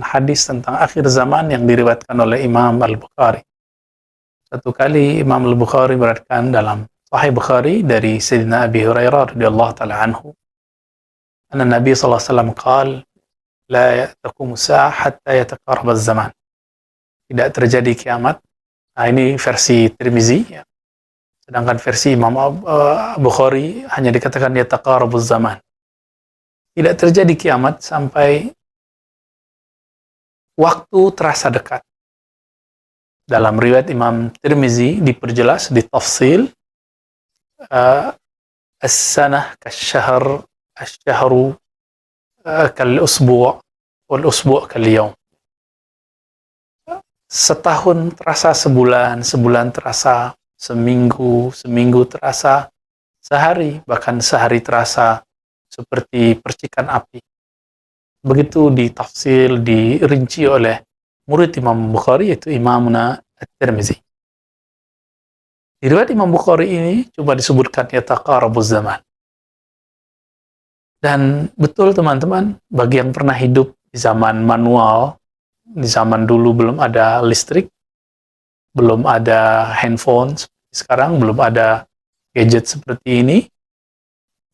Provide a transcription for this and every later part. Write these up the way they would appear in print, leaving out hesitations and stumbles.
hadis tentang akhir zaman yang diriwayatkan oleh Imam Al-Bukhari. Satu kali Imam Al-Bukhari meriwayatkan dalam Sahih Bukhari dari Sayyidina Abi Hurairah radhiyallahu taala anhu, anna Nabi sallallahu alaihi wasallam qala la taqumu sa'ah hatta yataqarrab az-zaman. Tidak terjadi kiamat. Nah, ini versi Tirmizi ya. Sedangkan versi Imam Bukhari hanya dikatakan yataqarrabuz zaman. Tidak terjadi kiamat sampai waktu terasa dekat. Dalam riwayat Imam Tirmizi diperjelas, ditafsil, as-sanah kasyahr, asy-syahru kal-usbu' wal-usbu' kal-yawm. Setahun terasa sebulan, sebulan terasa seminggu, seminggu terasa sehari, bahkan sehari terasa seperti percikan api. Begitu ditafsir, dirinci oleh murid Imam Bukhari, yaitu Imamuna At-Tirmizi. Di riwayat Imam Bukhari ini coba disebutkan yataqarabuz zaman. Dan betul teman-teman, bagi yang pernah hidup di zaman manual, di zaman dulu belum ada listrik, belum ada handphone, sekarang belum ada gadget seperti ini,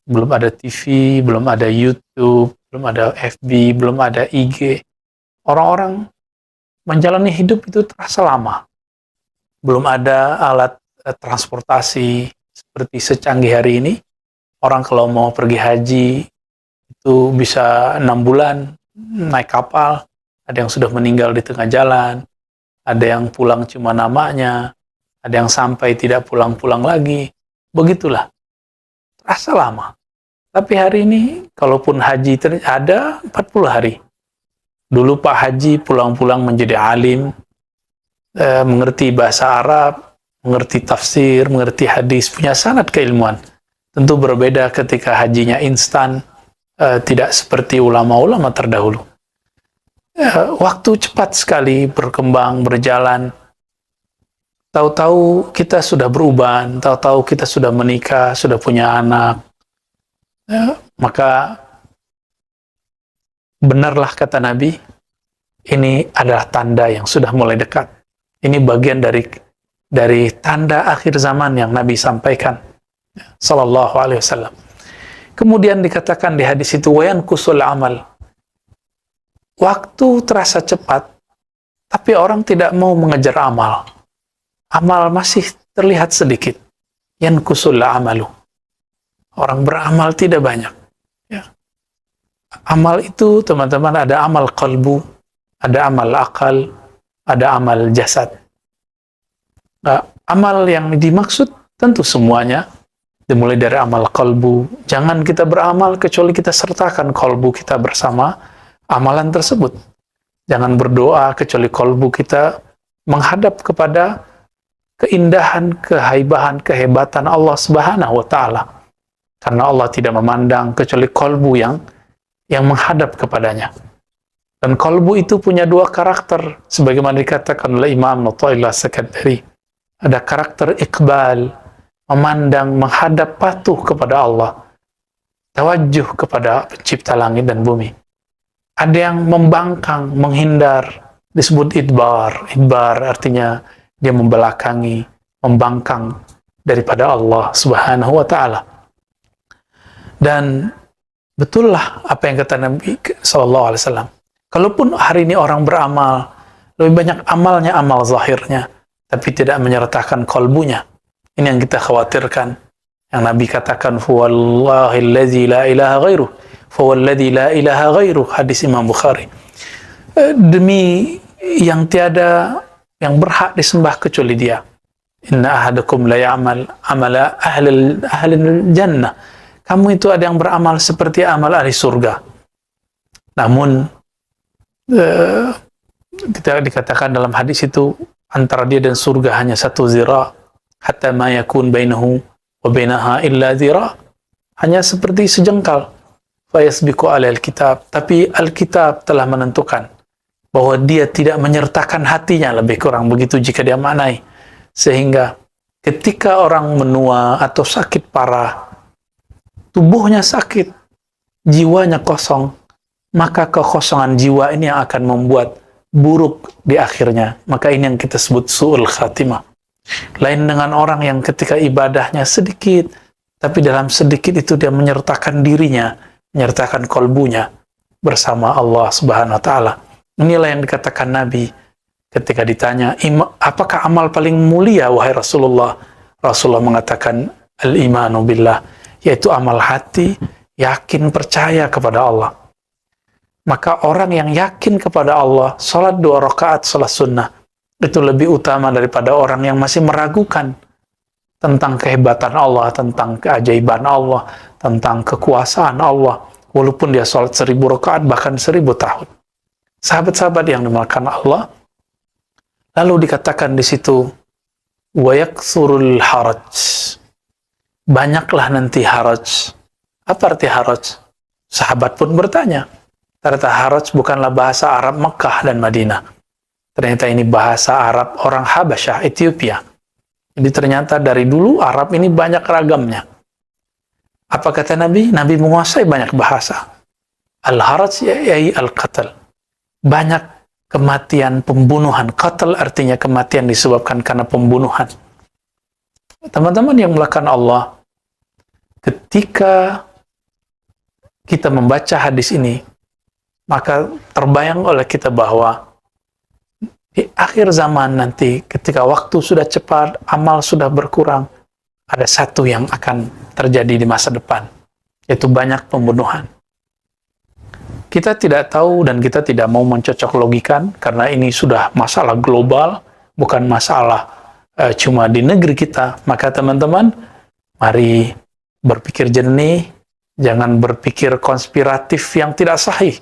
belum ada TV, belum ada YouTube, belum ada FB, belum ada IG. Orang-orang menjalani hidup itu terasa lama. Belum ada alat transportasi seperti secanggih hari ini. Orang kalau mau pergi haji itu bisa 6 bulan naik kapal. Ada yang sudah meninggal di tengah jalan. Ada yang pulang cuma namanya. Ada yang sampai tidak pulang-pulang lagi. Begitulah. Terasa lama. Tapi hari ini, kalaupun haji ada 40 hari. Dulu Pak Haji pulang-pulang menjadi alim, mengerti bahasa Arab, mengerti tafsir, mengerti hadis, punya sanad keilmuan. Tentu berbeda ketika hajinya instan, tidak seperti ulama-ulama terdahulu. Waktu cepat sekali berkembang, berjalan. Tahu-tahu kita sudah beruban, tahu-tahu kita sudah menikah, sudah punya anak. Maka benarlah kata Nabi, ini adalah tanda yang sudah mulai dekat. Ini bagian dari tanda akhir zaman yang Nabi sampaikan, sallallahu alaihi wasallam. Kemudian dikatakan di hadis itu, wayan kusul amal. Waktu terasa cepat, tapi orang tidak mau mengejar amal. Amal masih terlihat sedikit. Yan kusul amalu. Orang beramal tidak banyak. Ya. Amal itu, teman-teman, ada amal qalbu, ada amal akal, ada amal jasad. Nah, amal yang dimaksud tentu semuanya, dimulai dari amal qalbu. Jangan kita beramal kecuali kita sertakan qalbu kita bersama amalan tersebut. Jangan berdoa kecuali qalbu kita menghadap kepada keindahan, kehaibahan, kehebatan Allah Subhanahu wa Ta'ala. Karena Allah tidak memandang kecuali qalbu yang menghadap kepadanya. Dan qalbu itu punya dua karakter, sebagaimana dikatakan oleh Imam Athaillah As-Sakandari. Ada karakter iqbal, memandang, menghadap, patuh kepada Allah, tawajjuh kepada pencipta langit dan bumi. Ada yang membangkang, menghindar, disebut idbar. Idbar artinya dia membelakangi, membangkang daripada Allah Subhanahu wa Ta'ala. Dan betullah apa yang kata Nabi sallallahu alaihi wasallam. Kalaupun hari ini orang beramal, lebih banyak amalnya amal zahirnya, tapi tidak menyertakan qalbunya. Ini yang kita khawatirkan. Yang Nabi katakan, "Huwallahillazi la ilaha ghairuh, fawalladzi la ilaha ghairuh." Hadis Imam Bukhari. Demi yang tiada yang berhak disembah kecuali Dia. Inna ahadakum la ya'mal amala ahli jannah. Kamu itu ada yang beramal seperti amal ahli surga. Namun kita dikatakan dalam hadis itu antara dia dan surga hanya 1 zira, hatta ma yakun bainahu wa bainaha illa zira. Hanya seperti sejengkal. Fa yasbiqu alal kitab. Tapi Alkitab telah menentukan bahwa dia tidak menyertakan hatinya, lebih kurang begitu jika dia maknai. Sehingga ketika orang menua atau sakit parah, tubuhnya sakit, jiwanya kosong, maka kekosongan jiwa ini yang akan membuat buruk di akhirnya. Maka ini yang kita sebut su'ul khatimah. Lain dengan orang yang ketika ibadahnya sedikit, tapi dalam sedikit itu dia menyertakan dirinya, menyertakan kolbunya bersama Allah Subhanahu wa Ta'ala. Inilah yang dikatakan Nabi ketika ditanya, apakah amal paling mulia wahai Rasulullah? Rasulullah mengatakan, al-imanu billah, yaitu amal hati, yakin percaya kepada Allah. Maka orang yang yakin kepada Allah, salat 2 rakaat salat sunnah, itu lebih utama daripada orang yang masih meragukan tentang kehebatan Allah, tentang keajaiban Allah, tentang kekuasaan Allah, walaupun dia salat 1000 rakaat, bahkan 1000 tahun. Sahabat-sahabat yang dimuliakan Allah, lalu dikatakan di situ, wa yakthurul haraj. Banyaklah nanti haraj. Apa arti haraj? Sahabat pun bertanya. Ternyata haraj bukanlah bahasa Arab Mekah dan Madinah. Ternyata ini bahasa Arab orang Habasyah, Ethiopia. Jadi ternyata dari dulu Arab ini banyak ragamnya. Apa kata Nabi? Nabi menguasai banyak bahasa. Al-haraj yai al-qatl. Banyak kematian, pembunuhan. Qatl artinya kematian disebabkan karena pembunuhan. Teman-teman yang melakukan Allah, ketika kita membaca hadis ini, maka terbayang oleh kita bahwa di akhir zaman nanti, ketika waktu sudah cepat, amal sudah berkurang, ada satu yang akan terjadi di masa depan, yaitu banyak pembunuhan. Kita tidak tahu dan kita tidak mau mencocok logikan, karena ini sudah masalah global, bukan masalah cuma di negeri kita. Maka teman-teman, mari berpikir jernih, jangan berpikir konspiratif yang tidak sahih.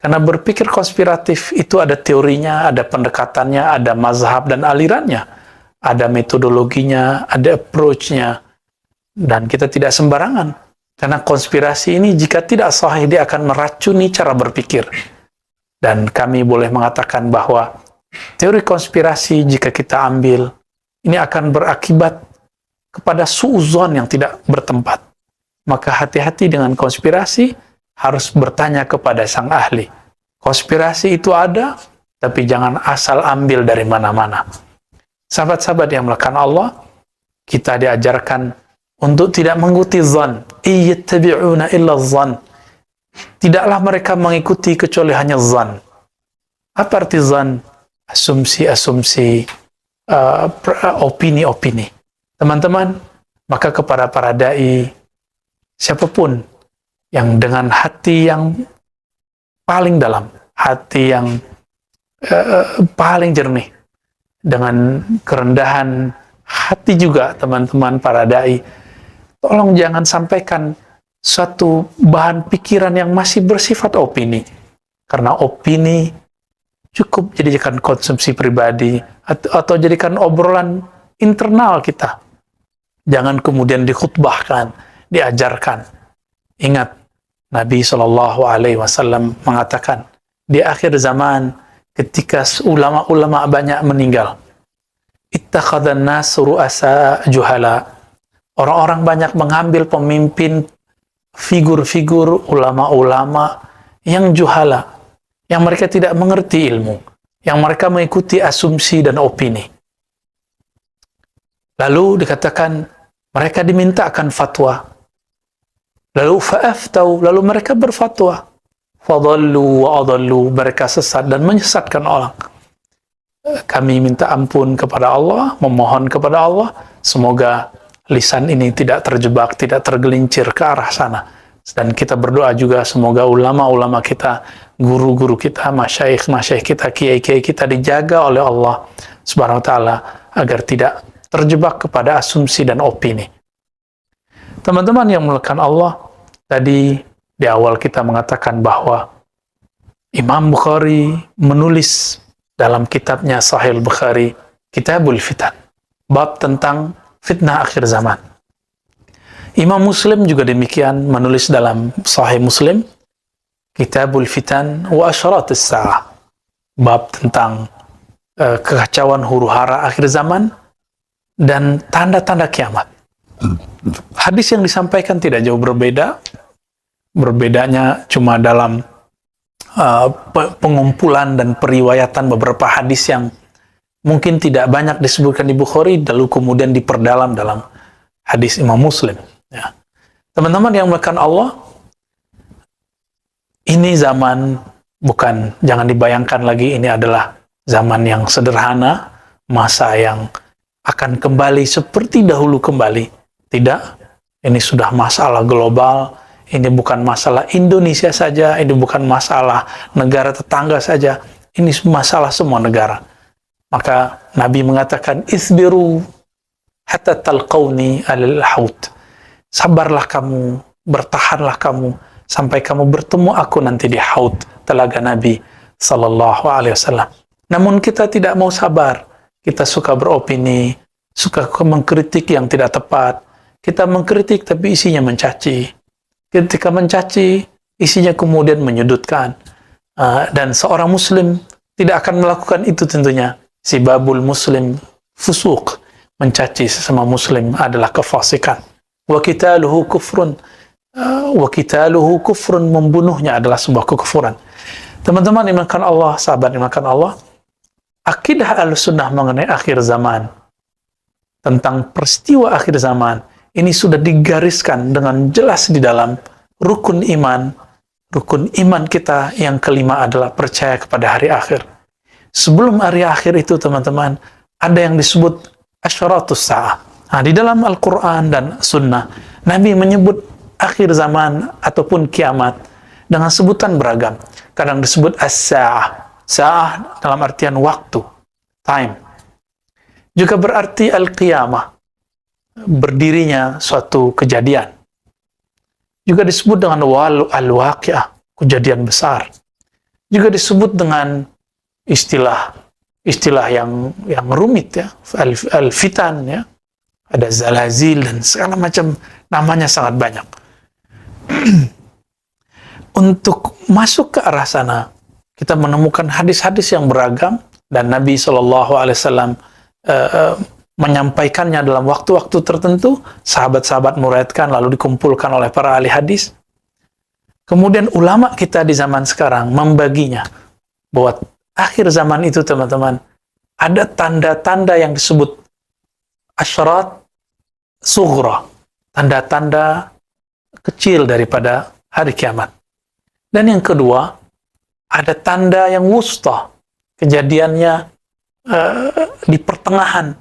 Karena berpikir konspiratif itu ada teorinya, ada pendekatannya, ada mazhab dan alirannya, ada metodologinya, ada approach-nya, dan kita tidak sembarangan. Karena konspirasi ini jika tidak sahih, dia akan meracuni cara berpikir. Dan kami boleh mengatakan bahwa teori konspirasi jika kita ambil, ini akan berakibat kepada suuzon yang tidak bertempat. Maka hati-hati dengan konspirasi, harus bertanya kepada sang ahli. Konspirasi itu ada, tapi jangan asal ambil dari mana-mana. Sahabat-sahabat yang melakukan Allah, kita diajarkan untuk tidak mengikuti zan. Iyattabi'una illa zan. Tidaklah mereka mengikuti kecuali hanya zan. Apa arti zan? Asumsi-asumsi, opini-opini. Teman-teman, maka kepada para da'i, siapapun yang dengan hati yang paling dalam, hati yang paling jernih, dengan kerendahan hati juga, teman-teman para da'i, tolong jangan sampaikan suatu bahan pikiran yang masih bersifat opini. Karena opini cukup jadikan konsumsi pribadi atau jadikan obrolan internal kita. Jangan kemudian dikhutbahkan, diajarkan. Ingat, Nabi SAW mengatakan, di akhir zaman ketika ulama-ulama banyak meninggal, ittakhadhan nas ru'asa juhala. Orang-orang banyak mengambil pemimpin, figur-figur ulama-ulama yang juhala, yang mereka tidak mengerti ilmu, yang mereka mengikuti asumsi dan opini. Lalu dikatakan, mereka dimintakan fatwa. Lalu fa'aftau, lalu mereka berfatwa. Fadallu wa adallu, mereka sesat dan menyesatkan orang. Kami minta ampun kepada Allah, memohon kepada Allah, semoga lisan ini tidak terjebak, tidak tergelincir ke arah sana. Dan kita berdoa juga semoga ulama-ulama kita, guru-guru kita, masyaikh kita, kiai-kiai kita dijaga oleh Allah Subhanahu wa Ta'ala agar tidak terjebak kepada asumsi dan opini. Teman-teman yang melakukan Allah, tadi di awal kita mengatakan bahwa Imam Bukhari menulis dalam kitabnya Sahih Bukhari, Kitabul Fitan, bab tentang fitnah akhir zaman. Imam Muslim juga demikian menulis dalam Sahih Muslim, Kitabul Fitan wa Asyaratus Sa'ah, bab tentang kekacauan huru-hara akhir zaman dan tanda-tanda kiamat. Hadis yang disampaikan tidak jauh berbeda. Berbedanya cuma dalam pengumpulan dan periwayatan beberapa hadis yang mungkin tidak banyak disebutkan di Bukhari, lalu kemudian diperdalam dalam hadis Imam Muslim. Ya. Teman-teman yang melakukan Allah, ini zaman bukan, jangan dibayangkan lagi ini adalah zaman yang sederhana, masa yang akan kembali seperti dahulu kembali. Tidak, ini sudah masalah global, ini bukan masalah Indonesia saja, ini bukan masalah negara tetangga saja, ini masalah semua negara. Maka Nabi mengatakan, isbiru hatta talqawni alal haut. Sabarlah kamu, bertahanlah kamu, sampai kamu bertemu aku nanti di haut, telaga Nabi sallallahu alaihi wasallam. Namun kita tidak mau sabar. Kita suka beropini, suka mengkritik yang tidak tepat. Kita mengkritik tapi isinya mencaci. Ketika mencaci, isinya kemudian menyudutkan. Dan seorang muslim tidak akan melakukan itu tentunya. Sibabul muslim fusuk. Mencaci sesama muslim adalah kefasikan. Wa qitaluhu kufrun. Wa qitaluhu kufrun, membunuhnya adalah sebuah kekufuran. Teman-teman dimakan Allah, sahabat dimakan Allah, akidah Ahlussunnah mengenai akhir zaman, tentang peristiwa akhir zaman, ini sudah digariskan dengan jelas di dalam rukun iman. Rukun iman kita yang kelima adalah percaya kepada hari akhir. Sebelum hari akhir itu, teman-teman, ada yang disebut asyaratus sa'ah. Nah, di dalam Al-Quran dan Sunnah, Nabi menyebut akhir zaman ataupun kiamat dengan sebutan beragam. Kadang disebut as-sa'ah. Sa'ah dalam artian waktu, time. Juga berarti al-qiyamah, berdirinya suatu kejadian. Juga disebut dengan al-waqi'ah, kejadian besar. Juga disebut dengan istilah yang rumit ya, al-fitan ya. Ada zalazil dan segala macam, namanya sangat banyak. Untuk masuk ke arah sana, kita menemukan hadis-hadis yang beragam, dan Nabi SAW menyampaikannya dalam waktu-waktu tertentu. Sahabat-sahabat meriwayatkan, lalu dikumpulkan oleh para ahli hadis. Kemudian ulama kita di zaman sekarang membaginya, bahwa akhir zaman itu, teman-teman, ada tanda-tanda yang disebut asyarat sughra, tanda-tanda kecil daripada hari kiamat. Dan yang kedua, ada tanda yang wusta, kejadiannya di pertengahan,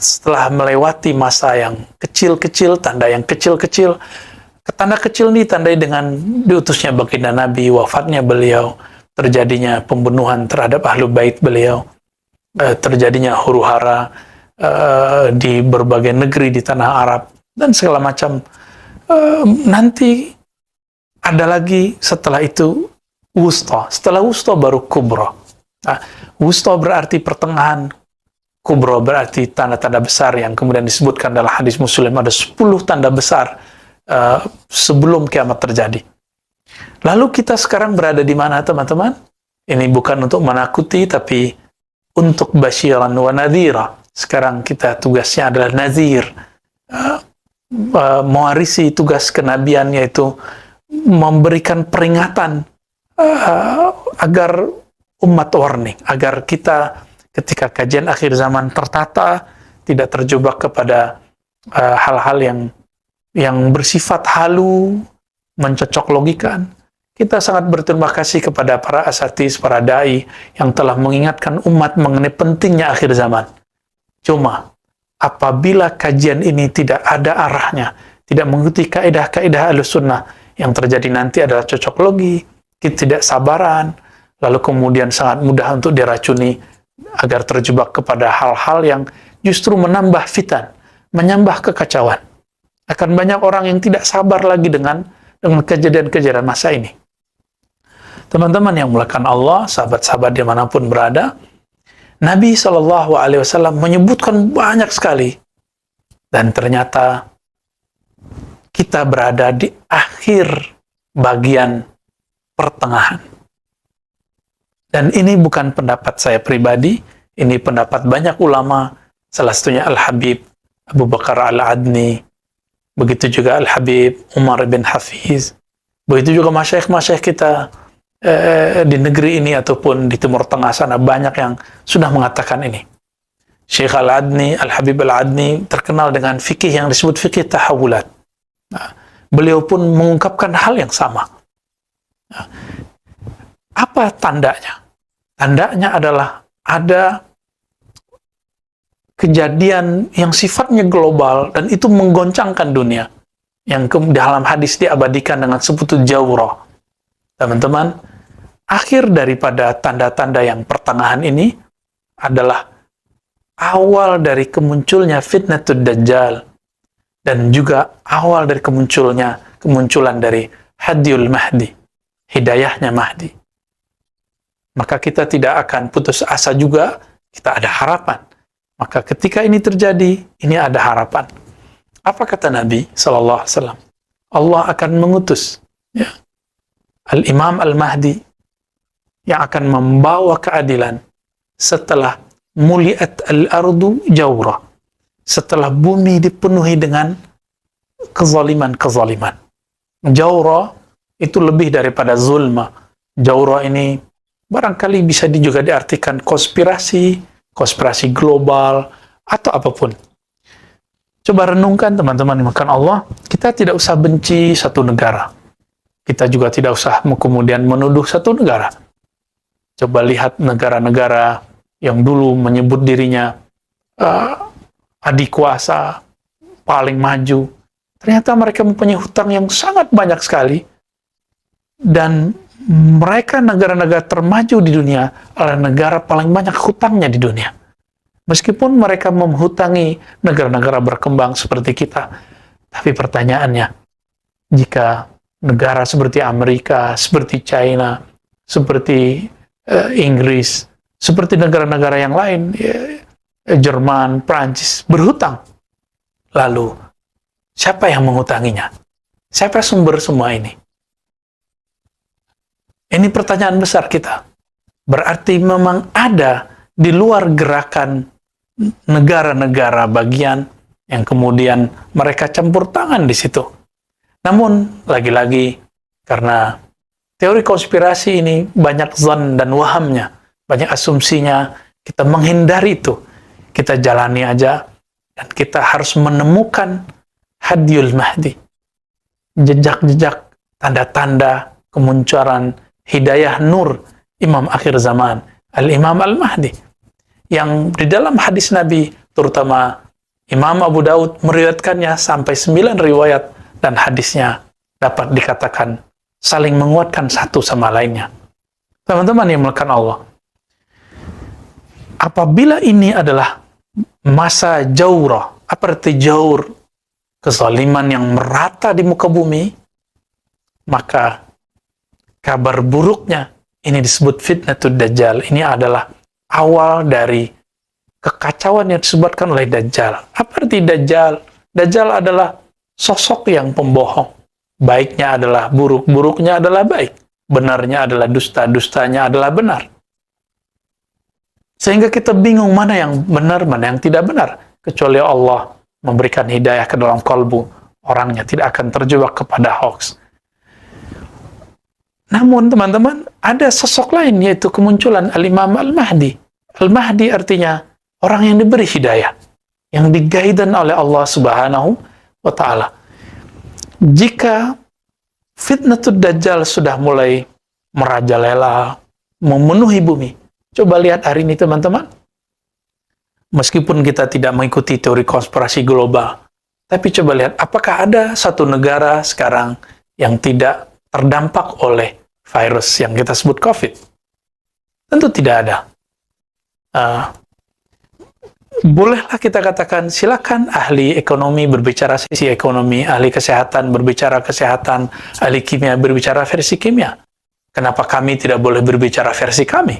setelah melewati masa yang kecil-kecil, tanda yang kecil-kecil. Tanda kecil ini ditandai dengan diutusnya baginda Nabi, wafatnya beliau, terjadinya pembunuhan terhadap ahlu bait beliau, terjadinya huru-hara di berbagai negeri di tanah Arab, dan segala macam. Nanti ada lagi setelah itu wusta. Setelah wusta baru kubra. Nah, wusta berarti pertengahan, kubra berarti tanda-tanda besar yang kemudian disebutkan dalam hadis Muslim. Ada 10 tanda besar sebelum kiamat terjadi. Lalu kita sekarang berada di mana, teman-teman? Ini bukan untuk menakuti, tapi untuk basyiran wa nadhira. Sekarang kita tugasnya adalah nazir, mewarisi tugas kenabian, yaitu memberikan peringatan agar umat warning, agar kita ketika kajian akhir zaman tertata, tidak terjebak kepada hal-hal yang bersifat halu, mencocok logikan. Kita sangat berterima kasih kepada para asatis, para dai yang telah mengingatkan umat mengenai pentingnya akhir zaman. Cuma apabila kajian ini tidak ada arahnya, tidak mengikuti kaidah-kaidah Ahlussunnah, yang terjadi nanti adalah cocok logi, ketidaksabaran, lalu kemudian sangat mudah untuk diracuni agar terjebak kepada hal-hal yang justru menambah fitan, menambah kekacauan. Akan banyak orang yang tidak sabar lagi dengan kejadian-kejadian masa ini. Teman-teman yang mulakan Allah, sahabat-sahabat dimanapun berada, Nabi SAW menyebutkan banyak sekali, dan ternyata kita berada di akhir bagian pertengahan. Dan ini bukan pendapat saya pribadi, ini pendapat banyak ulama, salah satunya Al-Habib Abu Bakar Al-Adni, begitu juga Al-Habib Umar bin Hafiz, begitu juga masyaikh-masyaikh kita, di negeri ini ataupun di Timur Tengah sana banyak yang sudah mengatakan ini. Syekh Al-Adni, Al-Habib Al-Adni terkenal dengan fikih yang disebut fikih tahawulat. Nah, beliau pun mengungkapkan hal yang sama. Nah, apa tandanya? Tandanya adalah ada kejadian yang sifatnya global dan itu menggoncangkan dunia. Yang dalam hadis diabadikan dengan sebutan jawrah. Teman-teman, akhir daripada tanda-tanda yang pertengahan ini adalah awal dari kemunculnya fitnatud dajjal dan juga awal dari kemunculan dari hadiyul mahdi, hidayahnya mahdi. Maka kita tidak akan putus asa juga, kita ada harapan. Maka ketika ini terjadi, ini ada harapan. Apa kata Nabi sallallahu alaihi wasallam? Allah akan mengutus Al-Imam Al-Mahdi yang akan membawa keadilan setelah muliat al-ardu jawra, setelah bumi dipenuhi dengan kezaliman-kezaliman. Jawra itu lebih daripada zulma. Jawra ini barangkali bisa juga diartikan konspirasi global atau apapun. Coba renungkan teman-teman dimakan Allah, kita tidak usah benci satu negara. Kita juga tidak usah kemudian menuduh satu negara. Coba lihat negara-negara yang dulu menyebut dirinya adik kuasa, paling maju. Ternyata mereka mempunyai hutang yang sangat banyak sekali. Dan mereka negara-negara termaju di dunia adalah negara paling banyak hutangnya di dunia. Meskipun mereka menghutangi negara-negara berkembang seperti kita. Tapi pertanyaannya, jika negara seperti Amerika, seperti China, seperti Inggris, seperti negara-negara yang lain, Jerman, Prancis, berhutang. Lalu, siapa yang menghutanginya? Siapa sumber semua ini? Ini pertanyaan besar kita. Berarti memang ada di luar gerakan negara-negara bagian yang kemudian mereka campur tangan di situ. Namun, lagi-lagi, karena teori konspirasi ini banyak zon dan wahamnya, banyak asumsinya, kita menghindari itu. Kita jalani aja, dan kita harus menemukan hadiyul mahdi. Jejak-jejak, tanda-tanda kemunculan hidayah nur Imam akhir zaman, Al-Imam Al-Mahdi. Yang di dalam hadis Nabi, terutama Imam Abu Daud meriwayatkannya sampai 9 riwayat, dan hadisnya dapat dikatakan saling menguatkan satu sama lainnya. Teman-teman yang melakukan Allah, apabila ini adalah masa jawrah, apa arti jawr? Kezaliman yang merata di muka bumi, maka kabar buruknya ini disebut fitnatud dajjal. Ini adalah awal dari kekacauan yang disebutkan oleh Dajjal. Apa arti Dajjal? Dajjal adalah sosok yang pembohong. Baiknya adalah buruk, buruknya adalah baik. Benarnya adalah dusta, dustanya adalah benar. Sehingga kita bingung mana yang benar, mana yang tidak benar. Kecuali Allah memberikan hidayah ke dalam kalbu, orangnya tidak akan terjebak kepada hoax. Namun teman-teman, ada sosok lain yaitu kemunculan Al-Imam Al-Mahdi. Al-Mahdi artinya orang yang diberi hidayah, yang digaidan oleh Allah Subhanahu wa Ta'ala. Jika fitnatud dajjal sudah mulai merajalela, memenuhi bumi, coba lihat hari ini teman-teman. Meskipun kita tidak mengikuti teori konspirasi global, tapi coba lihat apakah ada satu negara sekarang yang tidak terdampak oleh virus yang kita sebut COVID? Tentu tidak ada. Bolehlah kita katakan, silakan ahli ekonomi berbicara sisi ekonomi, ahli kesehatan berbicara kesehatan, ahli kimia berbicara versi kimia. Kenapa kami tidak boleh berbicara versi kami?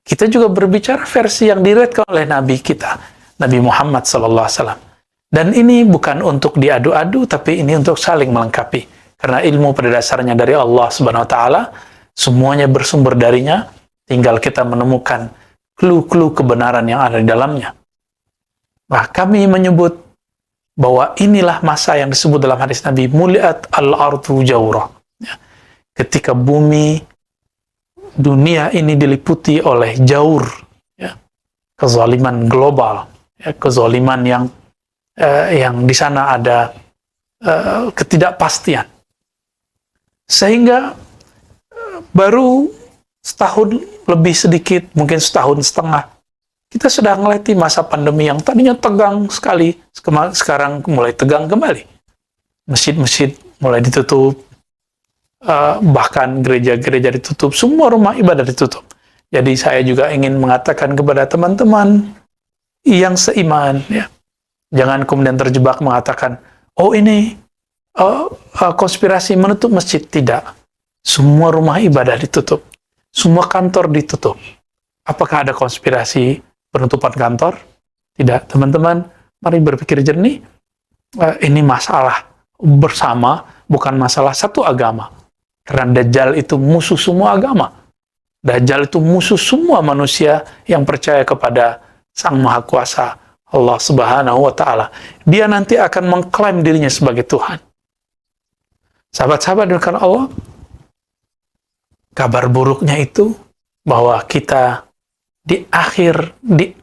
Kita juga berbicara versi yang diriwayatkan oleh Nabi kita, Nabi Muhammad SAW. Dan ini bukan untuk diadu-adu, tapi ini untuk saling melengkapi. Karena ilmu pada dasarnya dari Allah Subhanahu wa Ta'ala, semuanya bersumber darinya, tinggal kita menemukan clue-clue kebenaran yang ada di dalamnya. Nah, kami menyebut bahwa inilah masa yang disebut dalam hadis Nabi, muliat al-ardu jawrah. Ketika bumi dunia ini diliputi oleh jaur, ya, kezaliman global, ya, kezaliman yang di sana ada ketidakpastian, sehingga baru setahun lebih sedikit, mungkin setahun setengah, kita sudah melewati masa pandemi yang tadinya tegang sekali, sekarang mulai tegang kembali. Masjid-masjid mulai ditutup, bahkan gereja-gereja ditutup, semua rumah ibadah ditutup. Jadi saya juga ingin mengatakan kepada teman-teman yang seiman, ya, jangan kemudian terjebak mengatakan, oh ini konspirasi menutup masjid. Tidak. Semua rumah ibadah ditutup. Semua kantor ditutup. Apakah ada konspirasi penutupan kantor? Tidak. Teman-teman, mari berpikir jernih. Ini masalah bersama, bukan masalah satu agama. Karena Dajjal itu musuh semua agama. Dajjal itu musuh semua manusia yang percaya kepada Sang Maha Kuasa, Allah Subhanahu wa Ta'ala. Dia nanti akan mengklaim dirinya sebagai Tuhan. Sahabat-sahabat dengan Allah, kabar buruknya itu bahwa kita di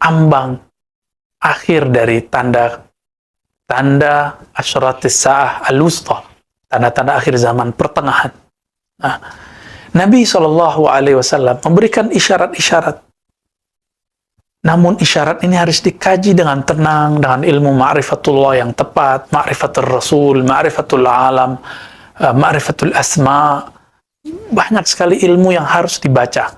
ambang akhir dari tanda asyratis sa'ah al-wusta, tanda-tanda akhir zaman pertengahan. Nah, Nabi SAW memberikan isyarat-isyarat. Namun isyarat ini harus dikaji dengan tenang, dengan ilmu ma'rifatullah yang tepat, ma'rifatul Rasul, ma'rifatul alam, ma'rifatul asma. Banyak sekali ilmu yang harus dibaca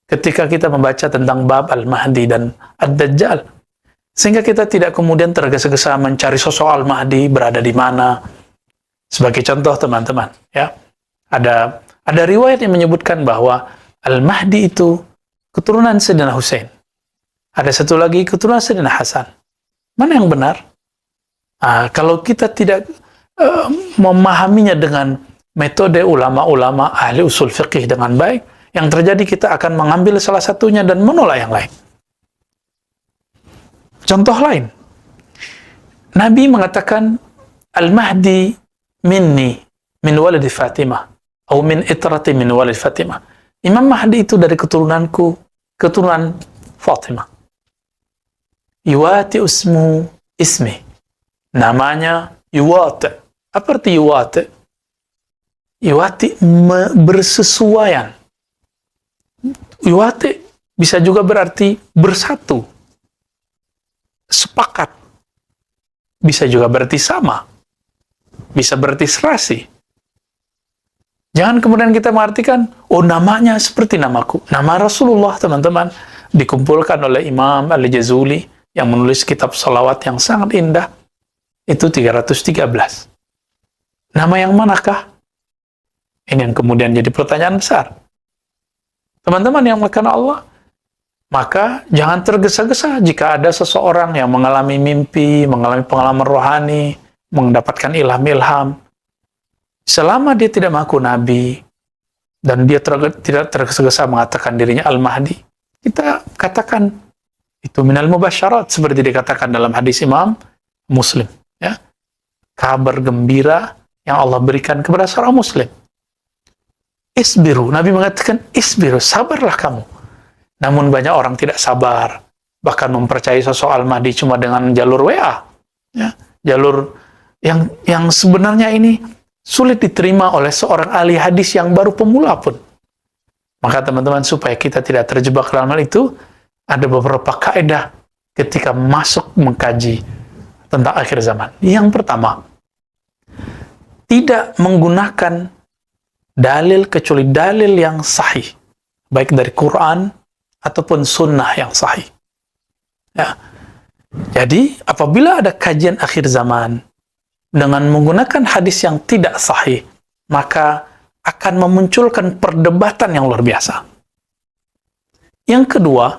ketika kita membaca tentang bab Al-Mahdi dan Ad-Dajjal. Sehingga kita tidak kemudian tergesa-gesa mencari sosok Al-Mahdi berada di mana. Sebagai contoh teman-teman, ya, ada riwayat yang menyebutkan bahwa Al-Mahdi itu keturunan Sayyidina Husain. Ada satu lagi keturunan Sayyidina Hasan. Mana yang benar? Kalau kita tidak memahaminya dengan metode ulama-ulama ahli usul fiqih dengan baik, yang terjadi kita akan mengambil salah satunya dan menolak yang lain. Contoh lain, Nabi mengatakan Al-Mahdi minni min walid Fatimah atau min itrati min walid Fatimah. Imam Mahdi itu dari keturunanku, keturunan Fatimah. Yuwati ismi. Namanya Yuwati. Apa arti Yuwati? Yuwati bersesuaian. Yuwati bisa juga berarti bersatu, sepakat. Bisa juga berarti sama. Bisa berarti serasi. Jangan kemudian kita mengartikan, oh namanya seperti namaku. Nama Rasulullah, teman-teman, dikumpulkan oleh Imam Al-Jazuli yang menulis kitab salawat yang sangat indah. Itu 313. Nama yang manakah? Ini yang kemudian jadi pertanyaan besar. Teman-teman yang melakukan Allah, maka jangan tergesa-gesa jika ada seseorang yang mengalami mimpi, mengalami pengalaman rohani, mendapatkan ilham-ilham. Selama dia tidak mengaku Nabi, dan dia tidak tergesa-gesa mengatakan dirinya Al-Mahdi, kita katakan itu minal mubasyarat, seperti dikatakan dalam hadis Imam Muslim. Ya. Kabar gembira yang Allah berikan kepada seorang Muslim. Isbiru, Nabi mengatakan isbiru, sabarlah kamu. Namun banyak orang tidak sabar, bahkan mempercayai sosok Al-Mahdi cuma dengan jalur WA, ya, jalur yang sebenarnya ini sulit diterima oleh seorang ahli hadis yang baru pemula pun. Maka teman-teman, supaya kita tidak terjebak dalam hal itu, ada beberapa kaidah ketika masuk mengkaji tentang akhir zaman. Yang pertama, tidak menggunakan dalil kecuali dalil yang sahih, baik dari Quran ataupun sunnah yang sahih. Ya. Jadi, apabila ada kajian akhir zaman dengan menggunakan hadis yang tidak sahih, maka akan memunculkan perdebatan yang luar biasa. Yang kedua,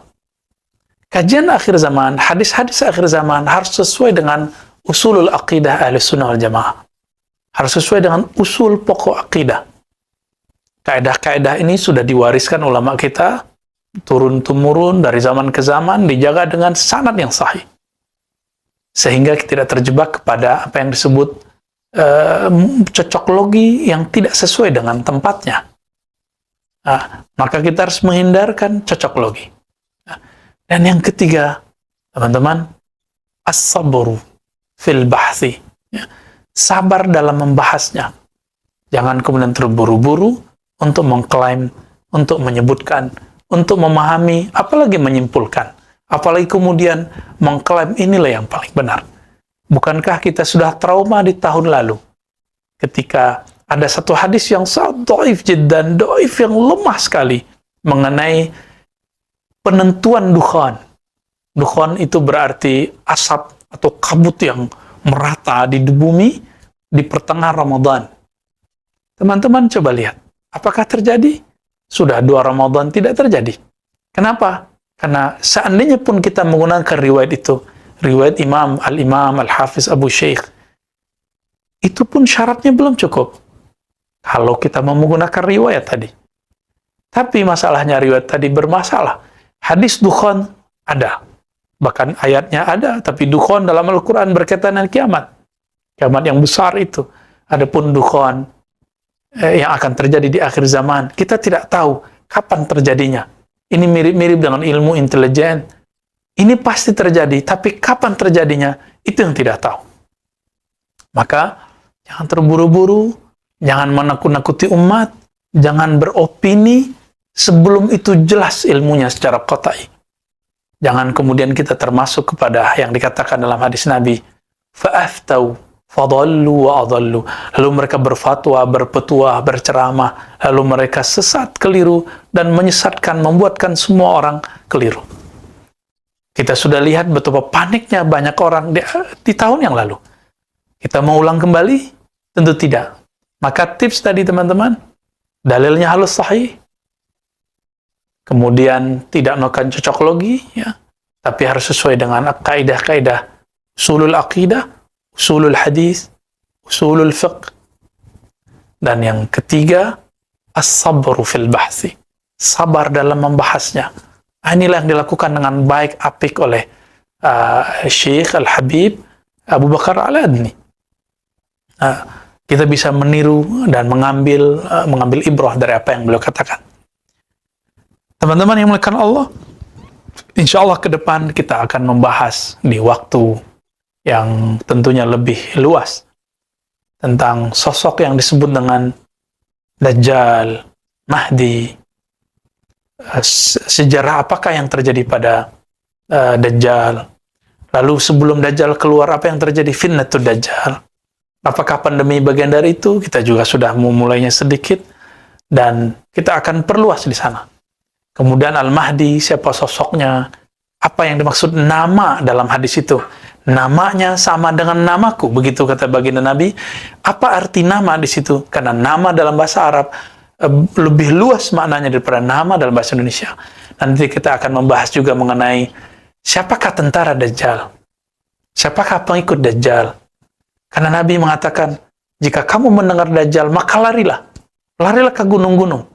kajian akhir zaman, hadis-hadis akhir zaman harus sesuai dengan usulul aqidah Ahlussunnah wal Jamaah. Harus sesuai dengan usul pokok akidah. Kaidah-kaidah ini sudah diwariskan ulama kita turun-temurun dari zaman ke zaman, dijaga dengan sanad yang sahih. Sehingga tidak terjebak kepada apa yang disebut cocok logi yang tidak sesuai dengan tempatnya. Maka kita harus menghindarkan cocok logi. Dan yang ketiga, teman-teman, as-sabru fil bahthi. Sabar dalam membahasnya. Jangan kemudian terburu-buru untuk mengklaim, untuk menyebutkan, untuk memahami, apalagi menyimpulkan. Apalagi kemudian mengklaim inilah yang paling benar. Bukankah kita sudah trauma di tahun lalu ketika ada satu hadis yang sangat dhaif jiddan, dhaif yang lemah sekali mengenai penentuan dukhan. Dukhan itu berarti asap atau kabut yang merata di bumi di pertengahan Ramadan. Teman-teman coba lihat, apakah terjadi? Sudah 2 Ramadan tidak terjadi. Kenapa? Karena seandainya pun kita menggunakan riwayat itu, riwayat Al-Imam Al-Hafiz Abu Syekh, itu pun syaratnya belum cukup. Kalau kita mau menggunakan riwayat tadi. Tapi masalahnya riwayat tadi bermasalah. Hadis dukhan ada. Bahkan ayatnya ada, tapi dukhan dalam Al-Quran berkaitan dengan kiamat. Kiamat yang besar itu. Adapun dukhan yang akan terjadi di akhir zaman, kita tidak tahu kapan terjadinya. Ini mirip-mirip dengan ilmu intelijen. Ini pasti terjadi, tapi kapan terjadinya, itu yang tidak tahu. Maka, jangan terburu-buru, jangan menakut-nakuti umat, jangan beropini sebelum itu jelas ilmunya secara qat'i. Jangan kemudian kita termasuk kepada yang dikatakan dalam hadis Nabi, fa'aftau fadallu wa adallu. Lalu mereka berfatwa, berpetua, berceramah, lalu mereka sesat, keliru, dan menyesatkan, membuatkan semua orang keliru. Kita sudah lihat betapa paniknya banyak orang di tahun yang lalu. Kita mau ulang kembali? Tentu tidak. Maka tips tadi teman-teman, dalilnya halus sahih, kemudian tidak melakukan cocok logi, ya, tapi harus sesuai dengan kaidah-kaidah usulul aqidah, usulul hadis, usulul fiqh. Dan yang ketiga, as-sabru fil bahsi. Sabar dalam membahasnya. Inilah yang dilakukan dengan baik apik oleh Syekh Al-Habib Abu Bakar Al-Adni. Kita bisa meniru dan mengambil ibrah dari apa yang beliau katakan. Teman-teman yang dimuliakan Allah, insya Allah ke depan kita akan membahas di waktu yang tentunya lebih luas tentang sosok yang disebut dengan Dajjal, Mahdi, sejarah apakah yang terjadi pada Dajjal, lalu sebelum Dajjal keluar apa yang terjadi, fitnatul Dajjal, apakah pandemi bagian dari itu, kita juga sudah memulainya sedikit dan kita akan perluas di sana. Kemudian Al-Mahdi, siapa sosoknya, apa yang dimaksud nama dalam hadis itu, namanya sama dengan namaku, begitu kata baginda Nabi. Apa arti nama di situ? Karena nama dalam bahasa Arab lebih luas maknanya daripada nama dalam bahasa Indonesia. Nanti kita akan membahas juga mengenai siapakah tentara Dajjal, siapakah pengikut Dajjal. Karena Nabi mengatakan, jika kamu mendengar Dajjal, maka larilah ke gunung-gunung.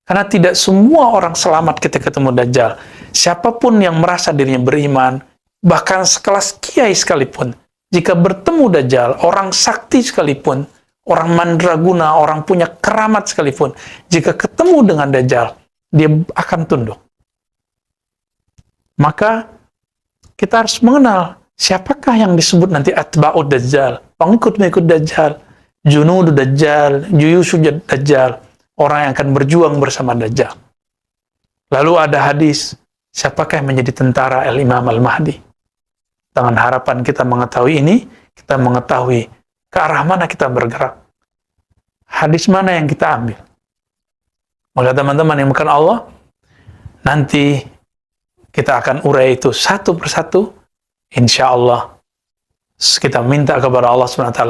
Karena tidak semua orang selamat ketika ketemu Dajjal. Siapapun yang merasa dirinya beriman, bahkan sekelas kiai sekalipun, jika bertemu Dajjal, orang sakti sekalipun, orang mandraguna, orang punya keramat sekalipun, jika ketemu dengan Dajjal, dia akan tunduk. Maka kita harus mengenal siapakah yang disebut nanti atba'ud Dajjal, pengikut-pengikut Dajjal, junud Dajjal, juyusud Dajjal, orang yang akan berjuang bersama Dajjal. Lalu ada hadis, siapakah yang menjadi tentara Al-Imam Al-Mahdi? Dengan harapan kita mengetahui ini, kita mengetahui ke arah mana kita bergerak. Hadis mana yang kita ambil. Maka teman-teman yang bukan Allah, nanti kita akan urai itu satu persatu. Insya Allah, kita minta kepada Allah SWT,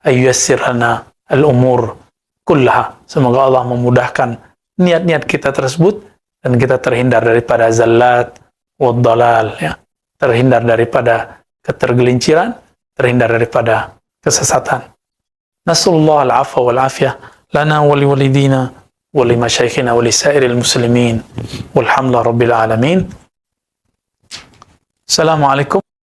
ayyasir lana al-umur kullaha. Semoga Allah memudahkan niat-niat kita tersebut dan kita terhindar daripada zallat wad dalal, ya. Terhindar daripada ketergelinciran, terhindar daripada kesesatan. Nasallallahu al-afwa wal afiyah lana wa liwalidina wa limasyayikhina wa lisairil muslimin walhamdulillahi rabbil alamin. Assalamualaikum